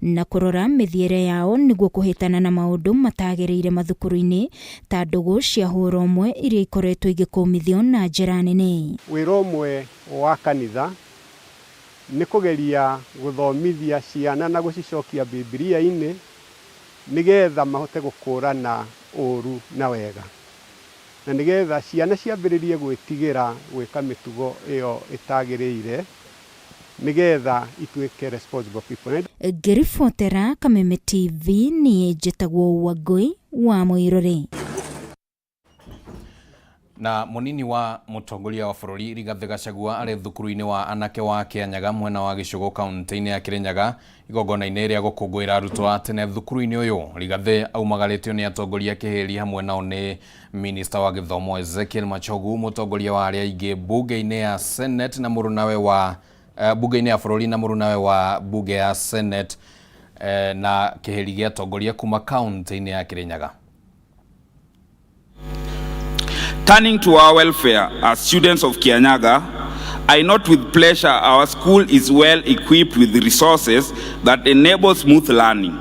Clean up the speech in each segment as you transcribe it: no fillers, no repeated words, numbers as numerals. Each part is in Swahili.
na kurora mithiere yao niguo kuhitana na maundu matagiriire mathukuru-ini ta ndugu cia hũra ũmwe iria ikoretwo igikumithio na njĩra nene. Wĩra ũmwe wa kanitha nĩ kugeria guthomithia ciana na gucicokia Biblia-inĩ nigetha mahote gukũrana ũru na wega, na nigetha ciana ciambĩrĩrie gwĩtigĩra gwĩka mĩtugo ĩyo ĩtagĩrĩire nigetha ituĩke responsible people. Ngĩribotera Kameme TV niĩ njĩtagwo Wangui wa Mũirũrĩ. Na munini wa mutongoria wa bũrũri Rigathĩ Gachagua arĩ thukuru-inĩ wa anake wa Kĩanyaga mwena wa Gĩcũgũ kaunti-inĩ ya Kĩrĩnyaga igongona-inĩ rĩa gũkũngũĩra arutwo a tene thukuru-inĩ ũyũ. Rigathĩ aumagarĩtio nĩ atongoria kĩhĩri hamwe nao nĩ Minister wa Gĩthomo Ezekiel Machogu, mutongoria wa arĩa aingĩ bunge-inĩ ya Senate na mũrunawe wa bunge-inĩ ya bũrũri na mũrunawe wa bunge ya Senate na kĩhĩri gĩa atongoria kuma kaunti-inĩ ya Kĩrĩnyaga. Turning to our welfare as students of Kianyaga, I note with pleasure our school is well equipped with resources that enable smooth learning.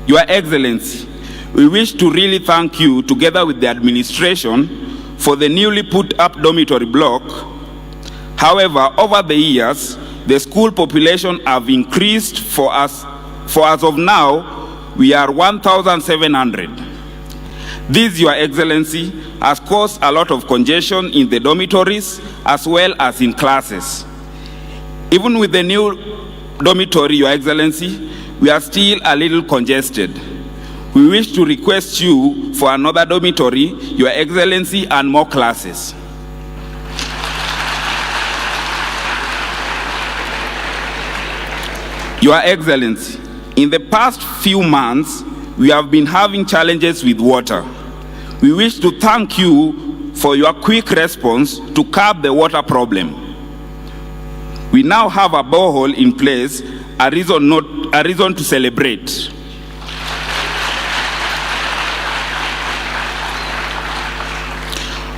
Your Excellency, we wish to really thank you together with the administration for the newly put up dormitory block. However, over the years, the school population have increased for us of now, we are 1,700. This, Your Excellency, has caused a lot of congestion in the dormitories as well as in classes. Even with the new dormitory, Your Excellency, we are still a little congested. We wish to request you for another dormitory, Your Excellency, and more classes. Your Excellency, in the past few months, we have been having challenges with water. We wish to thank you for your quick response to curb the water problem. We now have a borehole in place, a reason to celebrate.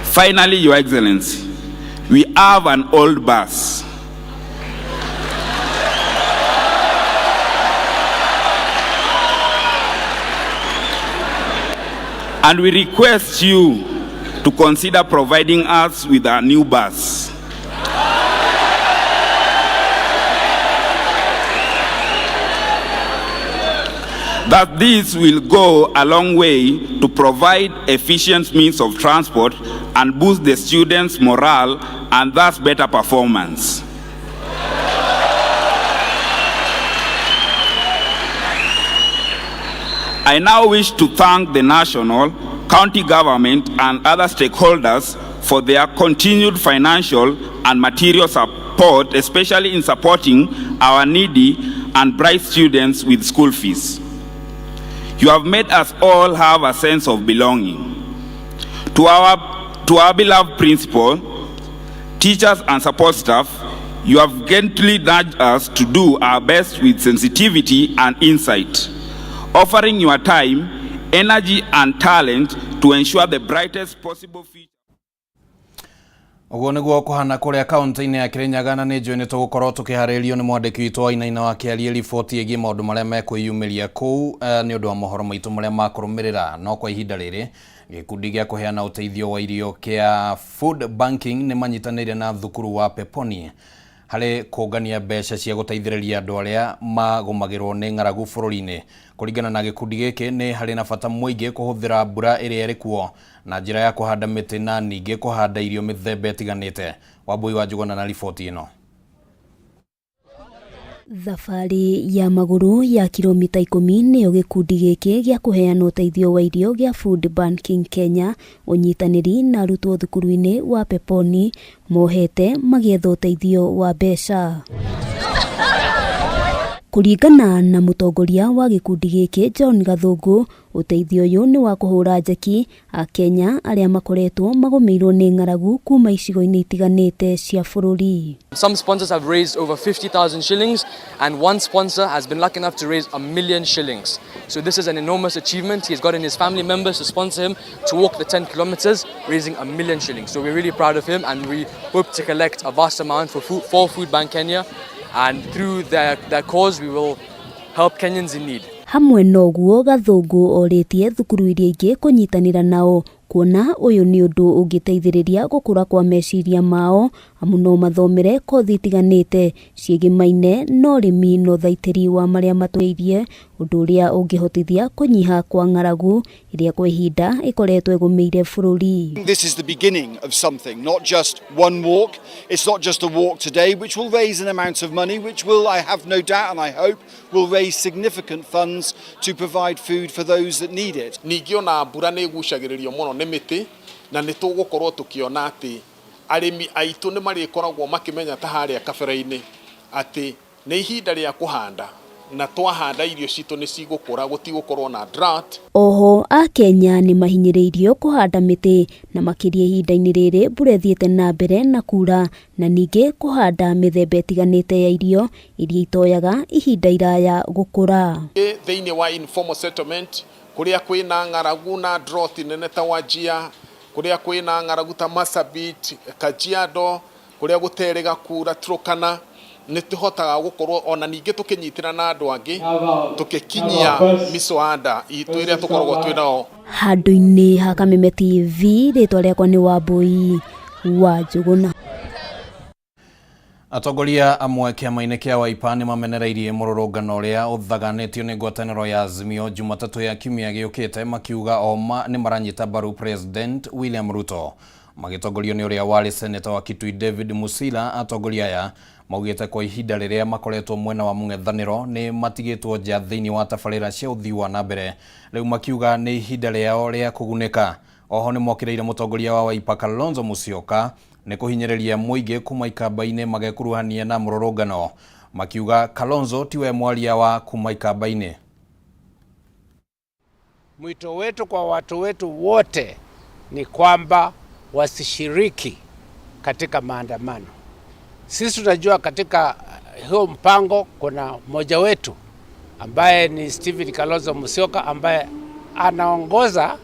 Finally, Your Excellency, we have an old bus. And we request you to consider providing us with a new bus. That this will go a long way to provide efficient means of transport and boost the students' morale and thus better performance. I now wish to thank the national, county government and other stakeholders for their continued financial and material support, especially in supporting our needy and bright students with school fees. You have made us all have a sense of belonging. To our beloved principal, teachers and support staff, you have gently nudged us to do our best with sensitivity and insight, offering your time, energy and talent to ensure the brightest possible future. Uguo niguo kuhana kuria kaunti-inĩ ya Kĩrĩnyaga na nĩ njũĩ nĩ tũgũkorwo tũkĩharĩrĩrio nĩ mwandĩki witũ wa Inaina wa Kĩarie riboti ĩgiĩ maũndũ marĩa mekwĩyumĩria kũu nĩ ũndũ wa mohoro maitũ marĩa makũrũmĩrĩra. No kwa ihinda rĩrĩ gĩkundi gĩa kũheana ũteithio wa irio kĩa food banking nĩ manyitanĩire na thukuru wa Peponi harĩ kũngania mbeca cia gũteithĩrĩria andũ arĩa magũmagĩrwo nĩ ng'aragu bũrũri-inĩ. Kũringana na gĩkundi gĩkĩ nĩ harĩ na bata mũingĩ kũhũthĩra mbura ĩrĩa ĩrĩ kuo na njĩra ya kũhanda mĩtĩ na ningĩ kũhanda irio mĩthemba ĩtiganĩte. Wambui wa Njuguna na riboti ĩno. Thabarĩ ya magũrũ ya kilomita 10 nĩyo gĩkundi gĩkĩ gĩa kũheana ũteithio wa irio gĩa Food Banking Kenya ũnyitanĩri na arutwo thukuru-inĩ wa Peponi mohete magĩetha ũteithio wa mbeca. Kũringana na mũtongoria wa gĩkundi gĩkĩ John Gathũngũ, ũteithio ũyũ nĩ wa kũhũra njeki a Kenya arĩa makoretwo magũmĩirwo nĩ ng'aragu kuma icigo-inĩ itiganĩte cia bũrũri. Some sponsors have raised over 50,000 shillings and one sponsor has been lucky enough to raise 1 million shillings. So this is an enormous achievement. He's gotten his family members to sponsor him to walk the 10 kilometers, raising 1 million shillings. So we're really proud of him and we hope to collect a vast amount for Food Bank Kenya. And through their cause, we will help Kenyans in need. Hamwe noguo Gathungu oritie thukuru iria ingĩ kunyitanira nao kuona uyu ni undu ungiteithiriria gukura kwa meciria mao amu no mathomere kothi itiganite ciegimaine no rimi no thaitiri wa maria matũirie undu uria ungihotithia kunyiha kwa ng'aragu iria kwa ihinda ikoretwo igumeire bururi. This is the beginning of something, not just one walk. It's not just a walk today, which will raise an amount of money, which will, I have no doubt and I hope, will raise significant funds to provide food for those that need it. Ningĩ ona mbura nĩ igucagĩrĩrio mũno nĩ mĩtĩ na nĩ tũgũkorwo tũkiona atĩ arĩmi aitũ nĩ marĩkoragwo makĩmenya ta harĩa kabere-inĩ atĩ nĩ ihinda rĩa kũhanda na twahanda irio citũ nĩ cigũkũra gũtigũkorwo na drought. Oho Akenya nĩ mahinyĩrĩirio kũhanda mĩtĩ na makĩria ihinda-inĩ rĩrĩ mbura ĩthiĩte na mbere na kura na ningĩ kũhanda mĩthemba ĩtiganĩte ya irio iria itoyaga ihinda iraya gũkũra. Thĩinĩ wa informal settlement kũrĩa kwĩna ng'aragu na drought nene ta Wajir, kũrĩa kwĩna ng'aragu ta Marsabit, Kajiado, kũrĩa gũterĩga kura Turkana, nĩ tũhotaga gũkorwo ona ningĩ tũkĩnyitĩra na andũ angĩ tũkĩkinyia misoada itũ ĩrĩa tũkoragwo twĩnao. Handũ-inĩ ha Kameme TV rĩtwa rĩakwa nĩ Wambui wa Njũgũna. Atongoria amwe kĩama-inĩ kĩa Wiper nĩ mamenereirie mũrũrũngano ũrĩa ũthaganĩtio nĩ ngwatanĩro ya Azimio Jumatatũ ya kiumia gĩũkĩte makiuga nĩ maranyita mbaru President William Ruto. Magĩtongorio nĩ ũrĩa warĩ Senator wa Kitui David Musila. Atongoria aya maugĩte kwa ihinda rĩrĩa makoretwo mwena wa mũng'ethanĩro nĩ matigĩtwo nja thĩinĩ wa tabarĩra cia ũthii wa na mbere. Rĩu makiuga nĩ ihinda rĩao rĩa kũgunĩka. Oho nĩ mokĩrĩire mũtongoria wa Wiper Kalonzo Musyoka nĩ kũhinyĩrĩria mũingĩ kuma ikamba-inĩ magekuruhania na mũrũrũngano. Makiuga Kalonzo tiwe mwaria wa kuma ikamba-inĩ. Mwito wetu kwa watu wetu wote ni kwamba wasishiriki katika maandamano. Sisi tunajua katika huo mpango kuna mmoja wetu ambaye ni Stephen Kalonzo Musyoka ambaye anaongoza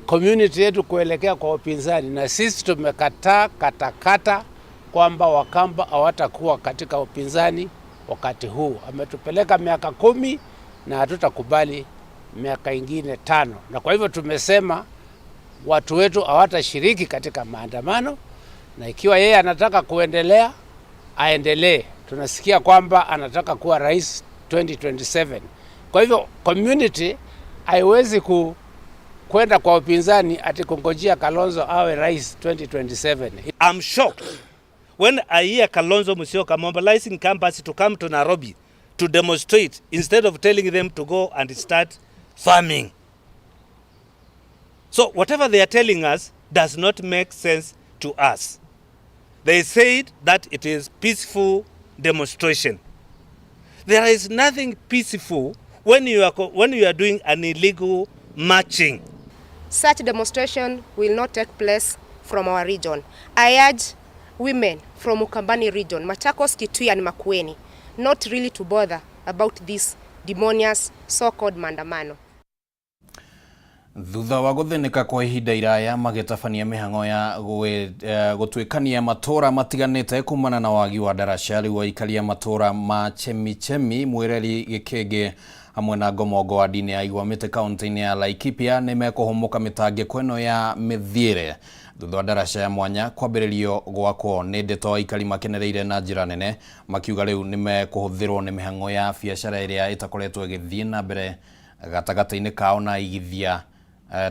community yetu kuelekea kwa upinzani, na sisi tumekataa katakata kwamba Wakamba hawatakuwa katika upinzani wakati huu. Ametupeleka miaka 10 na hatutakubali miaka ingine 5, na kwa hivyo tumesema watu wetu hawatashiriki katika maandamano, na ikiwa yeye anataka kuendelea aendelee. Tunasikia kwamba anataka kuwa rais 2027. Kwa hivyo community haiwezi kwenda kwa upinzani ati kungojea Kalonzo awe rais 2027. I'm shocked when I hear Kalonzo Musyoka mobilizing campus to come to Nairobi to demonstrate instead of telling them to go and start farming. So whatever they are telling us does not make sense to us. They said that it is peaceful demonstration. There is nothing peaceful when you are doing an illegal marching. Such demonstration will not take place from our region. I urge women from Ukambani region, Machakos, Kitui and Makueni, not really to bother about this demonious so-called maandamano. Thutha wa gũthĩnĩka kwa ihinda iraya magĩtabania mĩhang'o ya gũtuĩkania matũra matiganĩte kumana na wagi wa ndaraca, rĩu aikari a matũra ma Chemichemi, Mwĩreri, Gĩkĩngĩ hamwe na Ngomongo wa ndini ya Igwamĩte kaunti-inĩ ya Laikipia nĩ mekũhũmũka mĩtangĩko ĩno ya mĩthiĩre thutha wa ndaraca ya mwanya kwambĩrĩrio gwakwo. Nĩ ndeto aikari makenereire na njĩra nene, makiuga rĩu nĩ mekũhũthĩrwo nĩ mĩhang'o ya biacara ĩrĩa ĩtakoretwo ĩgĩthiĩ na mbere gatagatĩ-inĩ kao na igithia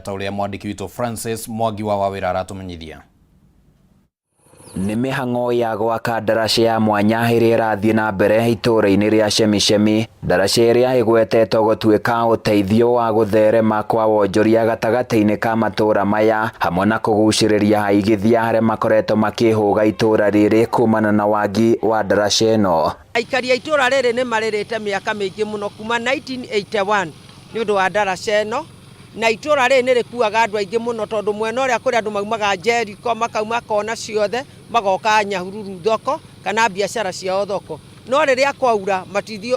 ta ũrĩa mwandĩki witũ Francis Mwangi wa Wawĩra aratũmenyithia. Nĩ mĩhang'o ya gwaka ndaraca ya mwanya ĩrĩa ĩrathiĩ na mbere itũũra-inĩ rĩa Chemichemi, ndaraca ĩrĩa ĩgwetetwo gũtuĩka ũteithio wa gũtherema kwa wonjoria gatagatĩ-inĩ ka matũũra maya hamwe na kũgucĩrĩria aigithia arĩa makoretwo makĩhũga itũũra rĩrĩ kumana na wagi wa ndaraca ĩno. Aikari a itũũra rĩrĩ nĩ marĩrĩte mĩaka mĩingĩ mũno kuma 1981 nĩ ũndũ wa ndaraca ĩno, na itũũra rĩrĩ nĩ rĩkuaga andũ aingĩ mũno tondũ mwena ũrĩa kũrĩ andũ maumaga Jericho makauma kona ciothe magoka Nyahururu thoko kana biacara ciao thoko. no riria kwaura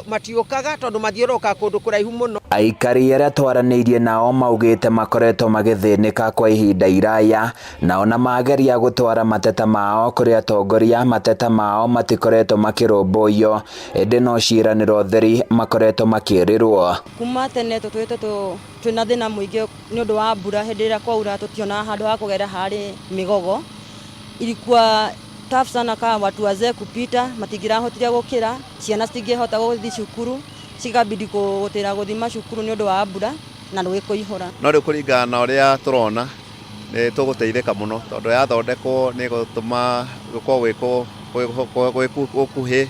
matiukaga tondu mathiuruka kundu kuraihu muno. Aikari aria twaraniirie nao maugite makoretwo magithinika kwa ihinda iraya na ona mageria gutwara mateta mao kuri atongoria, mateta mao matikoretwo makirumbuyo indi no ciiraniro theri makoretwo makirirwo. Kuma tene twina thina muingi ni undu wa mbura, hindi iria kwaura tutiona handu ha kugera hari migogo. Ilikuwa tough sana kama watu wazee kupita, matingirahotire gukira, ciana citingihota guthii cukuru, cikabidi gutira guthima cukuru ni undu wa mbura na rũĩ kũihũra. No rĩu kũringana na ũrĩa tũrona nĩ tũgũteithĩka mũno tondũ yathondekwo nĩ gũtũma gũkorwo gũkuhĩ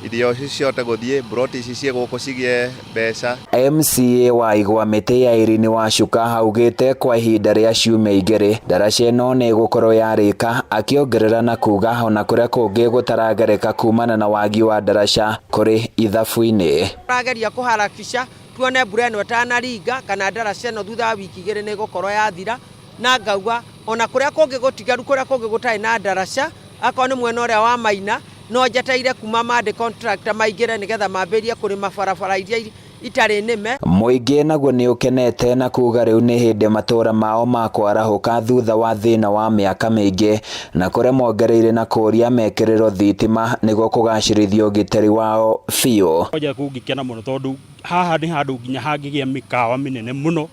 irio ciote gũthiĩ broti ici cie gũkũ cigie mbeca. MCA wa Igwa Mĩtĩ ya Irene Wacuka haugĩte kwa ihinda rĩa ciumia igĩrĩ ndaraca ĩno nĩ ĩgũkorwo yarĩka, akĩongerera na kuga ona kũrĩa kũngĩ gũtaragereka kumana na wagi wa ndaraca kũrĩ ithabu-inĩ. Tũrageria kũharakisha tuone mbura ĩno ĩtanaringa kana ndaraca ĩno thutha wa wiki igĩrĩ nĩ ĩgũkorwo yathira, na ngauga ona kũrĩa kũngĩ gũtigaru, kũrĩa kũngĩ gũtarĩ na ndaraca, akorwo nĩ mwena ũrĩa wa Maina no njeteire kuma mande contractor maingire nigetha mambirie kurima barabara iria itari nime. Muingi naguo ni ukenete na kuga riu ni hindi matura mao makwarahuka thutha wa thina wa miaka mingi na kuria mongereire na kuria mekiriro thitima niguo kugacirithio giteri wao biu. Oja kugikena muno tondu haha ni handu nginya hangigia mikawa minene muno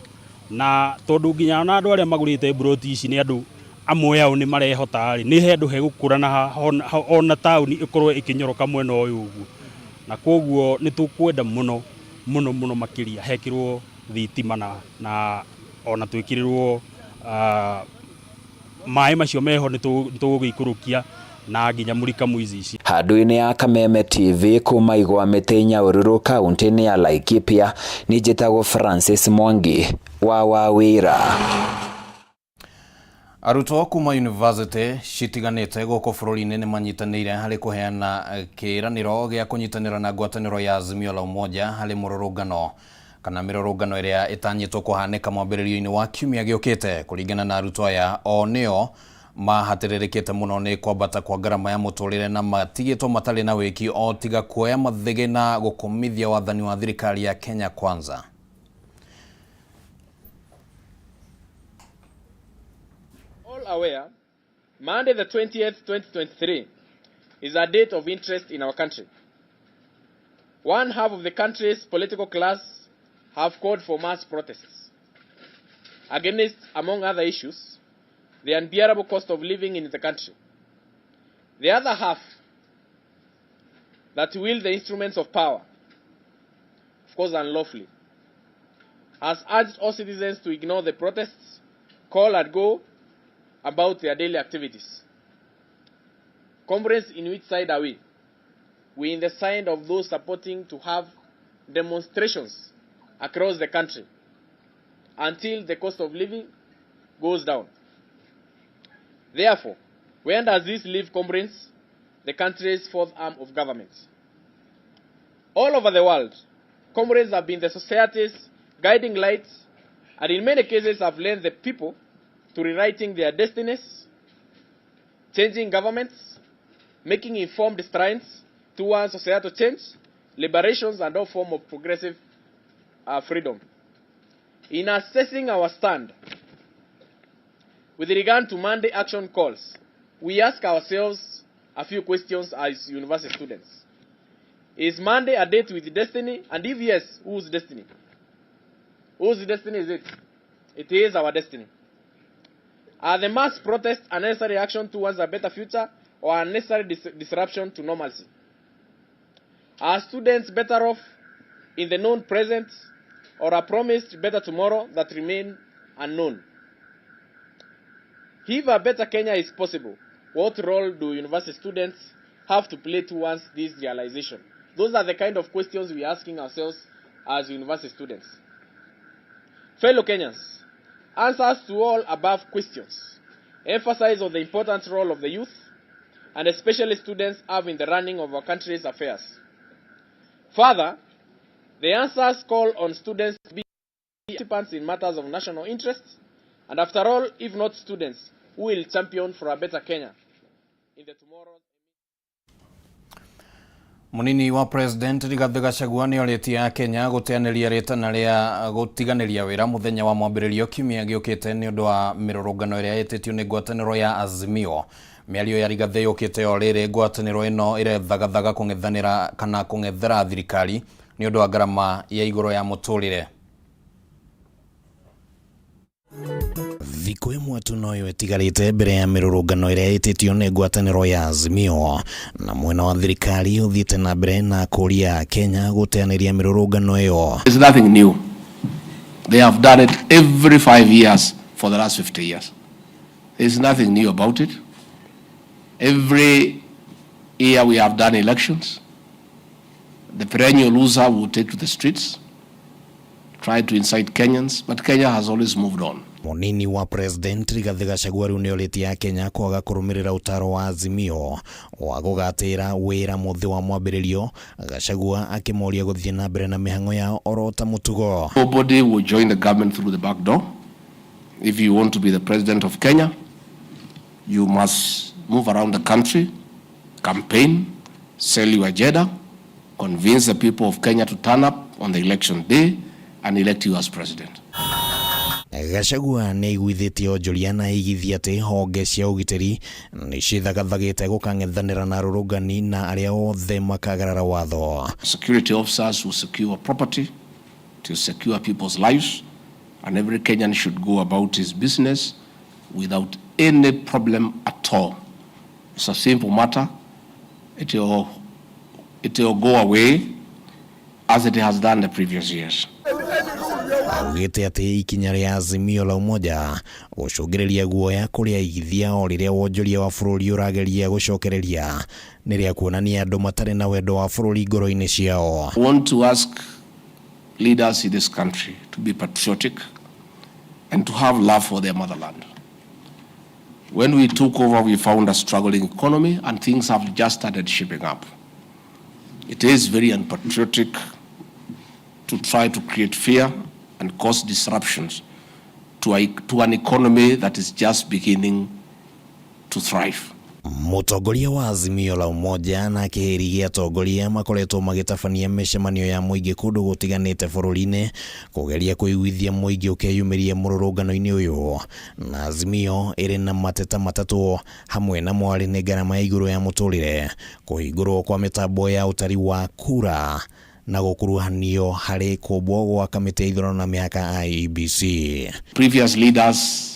na tondu nginya na andu aria magurite broti ici ni andu amwe ao ni marehota ri ni hendu hegukũrana ona tauni ikorwo ikinyoroka mwena uyu uguo na koguo ni tukwenda muno muno muno makiria hekirwo thitima na ona twikirirwo mai macio meho ni tugikurukia na nginya murika muizi ici. Handu-ini ya Kameme TV kuma Igwa Mĩtĩ Nyahururu kaunti-ini ya Laikipia ni njĩtagwo Francis Mwangi wa Wawira. Arutwo kuma university citiganite gũkũ bũrũri-inĩ nĩ manyitanĩire harĩ kũheana kĩĩranĩro gĩa kũnyitanĩra na ngwatanĩro ya Azimio la Umoja harĩ mũrũrũngano kana mĩrũrũngano ĩrĩa ĩtanyĩtwo kũhanĩka mwambĩrĩrio-inĩ wa kiumia gĩũkĩte. Kũringana na arutwo aya, o nĩo mahatĩrĩrĩkĩte mũno nĩ kwambata kwa ngarama ya mũtũrĩre na matigĩtwo matarĩ na wĩki o tiga kuoya mathĩgĩ na gũkũmithia wathani wa thirikari ya Kenya Kwanza. Aware, Monday the 20th, 2023 is a date of interest in our country. One half of the country's political class have called for mass protests against, among other issues, the unbearable cost of living in the country. The other half, that wield the instruments of power, of course unlawfully, has urged all citizens to ignore the protests, call and go about their daily activities. Comrades, in which side are we? We in the side of those supporting to have demonstrations across the country until the cost of living goes down. Therefore, where does this leave comrades, the country's fourth arm of government? All over the world, comrades have been the society's guiding lights and in many cases have led the people to rewriting their destinies, changing governments, making informed strides towards societal change, liberations, and all forms of progressive freedom. In assessing our stand with regard to Monday action calls, we ask ourselves a few questions as university students. Is Monday a date with destiny? And if yes, whose destiny? Whose destiny is it? It is our destiny. Are the mass protests a necessary action towards a better future or a necessary disruption to normalcy? Are students better off in the known present or a promised better tomorrow that remain unknown? If a better Kenya is possible, what role do university students have to play towards this realization? Those are the kind of questions we are asking ourselves as university students. Fellow Kenyans, answers to all above questions emphasize on the important role of the youth and especially students have in the running of our country's affairs. Further, the answers call on students to be participants in matters of national interest, and after all, if not students, who will champion for a better Kenya in the tomorrow. Munini wa President Rigathi Gachagua ni oritie Kenya guteaniria ritana ria gutiganiria wira muthenya wa mwambiririo kiumia giukite ni undu wa mirurungano iria yetitio ni ngwataniro ya Azimio. Miario ya Rigathi yukite o riri ngwataniro ino irethagathaga kung'ethanira kana kung'ethera thirikari ni undu wa garama ya iguru ya muturire. Thikũ ĩmwe tu noyo ĩtigarĩte mbere ya mĩrũrũngano ĩrĩa ĩtĩtio nĩ ngwatanĩro ya Azimio, na mwena wa thirikari ũthiĩte na mbere na kũria Kenya gũteanĩria mĩrũrũngano ĩyo. It's nothing new. They have done it every 5 years for the last 50 years. There's nothing new about it. Every year we have done elections. The perennial loser will take to the streets, try to incite Kenyans, but Kenya has always moved on. Munini wa President Rigathi Gachagua riu ni oritie Kenya kwaga kurumirira utaro wa Azimio wa gugatira wira muthi wa mwambiririo, Gachagua akimoria guthie na mbere na mihango yao orota mutugo. Nobody will join the government through the back door. If you want to be the president of Kenya, you must move around the country, campaign, sell your agenda, convince the people of Kenya to turn up on the election day and elect you as president. Gachagua nĩ aiguithĩtie onjoria na aigithia atĩ honge cia ũgitĩri nĩ cithagathagĩte gũkang'ethanĩra na arũrũngani na arĩa othe makagarara watho. Security officers will secure property, to secure people's lives, and every Kenyan should go about his business without any problem at all. It's a simple matter. It will go away as it has done the previous years. Augite ati ikinya ria Azimio la umoja gucungiriria guoya kuri aigithia o riria wonjoria wa bururi urageria gucokereria ni ria kuonania andu matari na wendo wa bururi ngoro-ini ciao. I want to ask leaders in this country to be patriotic and to have love for their motherland. When we took over, we found a struggling economy and things have just started shaping up. It is very unpatriotic to try to create fear and cause disruptions to an economy that is just beginning to thrive. Mutongoria wa Azimio la umoja na kiheri gia atongoria makoretwo magitabania micemanio ya muingi kundu gutiganite bururi-ini kugeria kuiguithia muingi ukeyumiria mururungano-ini uyu, na Azimio iri na mateta matatu hamwe na mwari ni garama ya iguru ya muturire, kuhingurwo kwa mitambo ya utari wa kura na gukuruhanio hari kubwo gwa kamiti ya ithurano na miaka IEBC. Previous leaders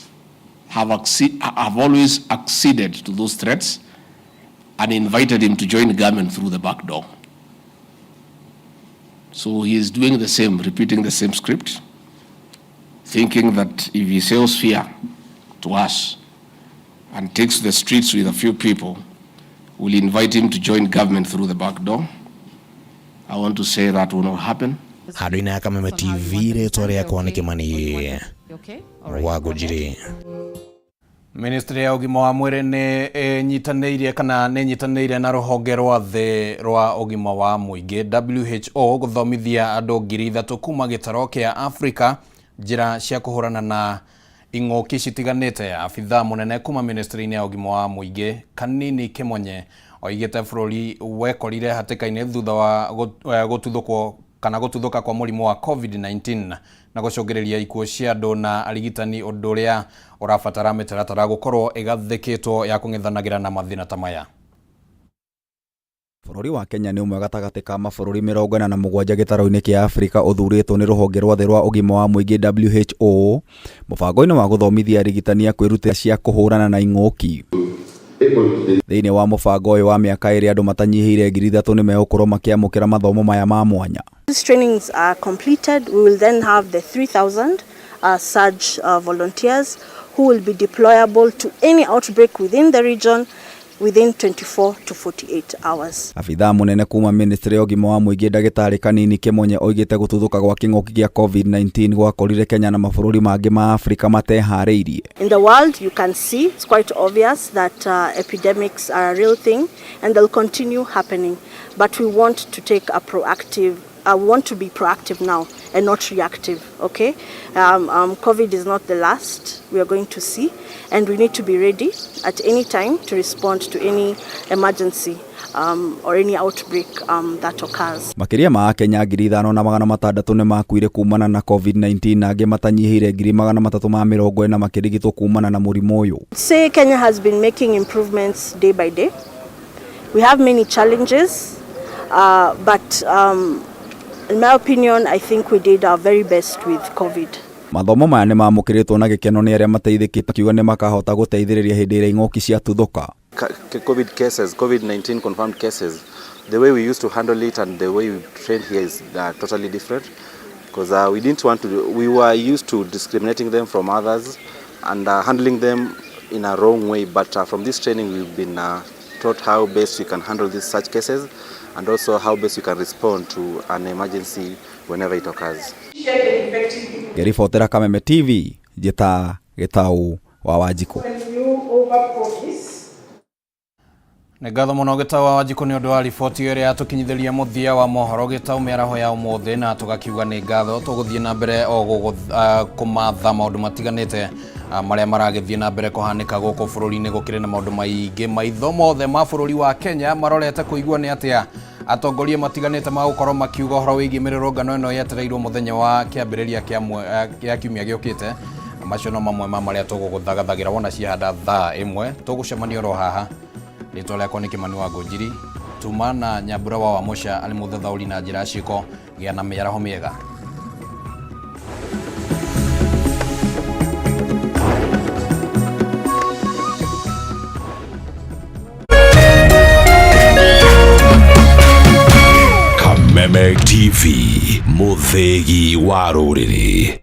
have always acceded to those threats and invited him to join the government through the back door. So he is doing the same, repeating the same script, thinking that if he sells fear to us and takes the streets with a few people, we'll invite him to join government through the back door. I want to say that will not happen. Hadina Kameme TV retore ya kwa Nikimani Wagujiri. Ministry ya ugima wa mwiri ni nyitaneirie kana ni nyitaneirie na ruhonge rwa thi rwa ugima wa muingi WHO guthomithia andu 3,000 kuma gitaro kia Africa njira cia kuhurana na ing'oki citiganite. Afitha munene kuma ministry ya ugima wa muingi Kanini Kimonye oigite bururi wekorire hatikaine thutha wa gututhukwo kana gututhuka kwa murimu wa COVID-19 na gucungiriria ikuo cia andu na arigitani undu uria urabatara mitaratara gukorwo igathikitwo ya kung'ethanagira na mathina ta maya. Bururi wa Kenya ni umwe gatagati ka mabururi 47 gitaro-ini kia Afrika uthuritwo ni ruhonge rwa thi rwa ugima wa muingi WHO mubango-ini wa guthomithia arigitani kwirutira cia kuhurana na ing'oki. Thiini wa mubango uyu wa miaka iri andu matanyihire 3,000 ni megukorwo makiamukira mathomo maya ma mwanya. These trainings are completed, we will then have the 3,000 surge volunteers who will be deployable to any outbreak within the region within 24 to 48 hours. Afitha munene kuma ministry ya ugima wa muingi Ndagitari Kanini Kimonye oigite gututhuka gwa king'oki gia COVID-19 gwakorire Kenya na mabururi mangi ma Afrika matehariirie. In the world you can see it's quite obvious that epidemics are a real thing and they'll continue happening, but we want to take a proactive want to be proactive now and not reactive, okay? COVID is not the last we are going to see, and we need to be ready at any time to respond to any emergency or any outbreak that occurs. Makiria ma Kenya 5,600 nĩ makuire kumana na COVID-19 na angĩ matanyihĩire 340 makĩrigitwo kumana na mũrimũ ũyũ. Say Kenya has been making improvements day by day. We have many challenges, but in my opinion, I think we did our very best with COVID. Mathomo maya nĩ mamũkĩrĩtwo na gĩkeno nĩ arĩa mateithĩkĩte kiuga nĩ makahota gũteithĩrĩria hĩndĩ ĩrĩa ing'oki ciatuthuka. COVID-19 confirmed cases, the way we used to handle it and the way we train here is totally different, because we were used to discriminating them from others and handling them in a wrong way, but from this training we've been taught how best we can handle such cases and also how best we can respond to an emergency whenever it occurs. Ngĩribotera Kameme TV, Njĩta Gitau wa Wanjikũ. Nĩ ngatho mũno Gitau wa Wanjikũ nĩ ũndũ wa riboti ĩrĩa yatũkinyithĩria mũthia wa Mohoro Gitau mĩaraho ya ũmũthĩ, na tũgakiuga nĩ ngatho tũgũthiĩ na mbere kũmatha maũndũ matiganĩte marĩa maragĩthiĩ na mbere kũhanĩka gũkũ bũrũri-inĩ. Gũkĩrĩ na maũndũ maingĩ maitho mothe ma bũrũri wa Kenya marorete kũigua nĩ atĩa atongoria matiganĩte magũkorwo makiuga ũhoro wĩgiĩ mĩrũrũngano ĩno yetereirwo mũthenya wa kĩambĩrĩria kĩa kiumia gĩũkĩte. Macio no mamwe ma marĩa tũgũgũthagathagĩra wona ciahanda thaa ĩmwe. Tũgũcemania oro haha. Rĩtwa rĩakwa nĩ Kĩmani wa Ngũnjiri. Tuma na Nyambura wa Wamucha arĩ mũthathaũri na njĩra ciĩko. Gĩa na mĩaraho mĩega. Kameme TV, mũthĩgi wa rũrĩrĩ.